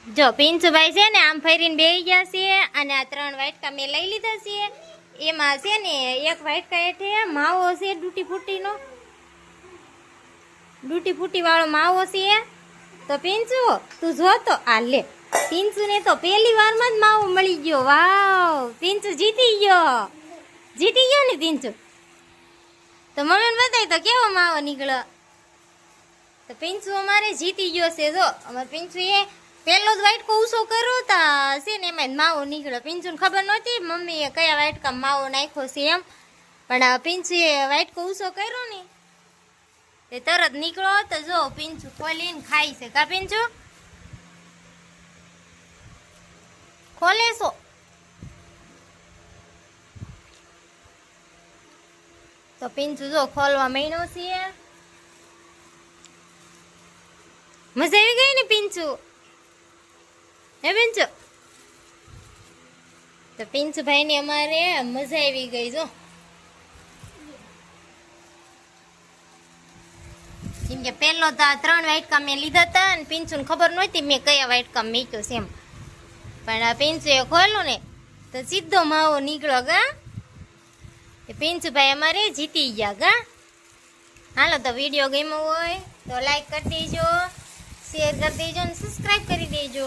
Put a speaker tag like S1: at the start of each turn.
S1: જો પિંચુભાઈ છે ને આમ ફરીને બેસી ગયા છે અને આ 3 વાટકા મેં લઈ લીધા છે. એમાં છે ને એક વાટકા હેઠે માવો છે ડૂટી ફૂટી વાળો માવો છે. તો પિંચુ તું જો તો આ લે, પિંચુ ને તો પહેલી વારમાં જ માવો મળી ગયો. વાવ, પિંચુ જીતી ગયો ને પિંચુ. તો મમ્મીને બતાય તો કેવો માવો નીકળ્યો. તો પિંચુ અમારે જીતી ગયો છે. જો અમારે પિંચુ એ પહેલો જ વાટકો ઊંચો કર્યો તા છે ને એમાં માવો નીકળ્યો. પિંચુને ખબર નહોતી મમ્મીએ કયા વાટકામાં માવો નાખ્યો છે એમ, પણ પિંચુએ વાટકો ઊંચો કર્યો ને તે તરત નીકળો. તો જો પિંચુ ખોલીને ખાય છે. કા પિંચુ ખોલે છો? તો પિંચુ જો ખોલવા માંડ્યો છે. મજા આવી ગઈ ને પિંચુ? હે પિંચુ? તો પિંચુભાઈ ને અમારે મજા આવી ગઈ. જો કેમ કે પહેલો તો 3 વાટકા મેં લીધા હતા અને પિંચુને ખબર નહોતી મેં કયા વાટકા મૂક્યો છે એમ, પણ આ પિંચુએ ખોલ્યું ને તો સીધો માવો નીકળ્યો. ગા પિંચુભાઈ અમારે જીતી ગયા. ગા હાલો, તો વિડીયો ગમ્યો હોય તો લાઈક કરી દેજો, શેર કરી દેજો અને સબસ્ક્રાઈબ કરી દેજો.